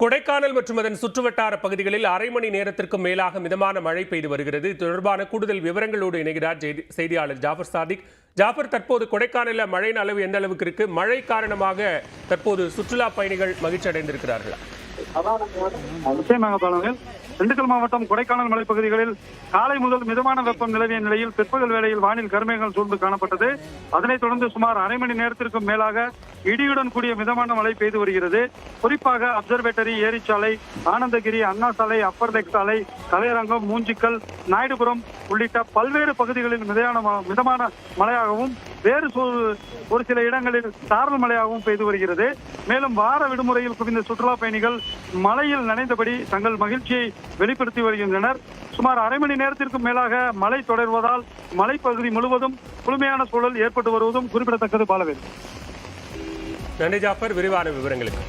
கொடைக்கானல் மற்றும் அதன் சுற்றுவட்டார பகுதிகளில் அரை மணி நேரத்திற்கும் மேலாக மிதமான மழை பெய்து வருகிறது. இது தொடர்பான கூடுதல் விவரங்களோடு இணைகிறார் செய்தியாளர் ஜாஃபர் சாதிக். ஜாஃபர், தற்போது கொடைக்கானலில் மழையின் அளவு எந்த அளவுக்கு இருக்கு? மழை காரணமாக தற்போது சுற்றுலா பயணிகள் மகிழ்ச்சி அடைந்திருக்கிறார்களா? நிச்சயமாக பாலங்கள். திண்டுக்கல் மாவட்டம் கொடைக்கானல் மலைப்பகுதிகளில் காலை முதல் மிதமான வெப்பம் நிலவிய நிலையில் பிற்பகல் வேளையில் வானில் கருமேகங்கள் சூழ்ந்து காணப்பட்டது. அதனைத் தொடர்ந்து சுமார் அரை மணி நேரத்திற்கும் மேலாக இடியுடன் கூடிய மிதமான மழை பெய்து வருகிறது. குறிப்பாக அப்சர்வேட்டரி, ஏரிச்சாலை, ஆனந்தகிரி, அண்ணா சாலை, அப்பர் லேக் சாலை, கலையரங்கம், மூஞ்சிக்கல், நாயுடுபுரம் உள்ளிட்ட பல்வேறு பகுதிகளில் மிதமான மழையாகவும் வேறு ஒரு சில இடங்களில் சாரல் மழையாகவும் பெய்து வருகிறது. மேலும் வார விடுமுறையில் குவிந்த சுற்றுலா பயணிகள் மழையில் நனைந்தபடி தங்கள் மகிழ்ச்சியை வெளிப்படுத்தி வருகின்றனர். சுமார் அரை மணி நேரத்திற்கும் மேலாக மழை தொடர்வதால் மலைப்பகுதி முழுவதும் குளுமையான சூழல் ஏற்பட்டு வருவதும் குறிப்பிடத்தக்கது. பாலவேல். நன்றி ஜாஃபர், விரிவான விவரங்களுக்கு.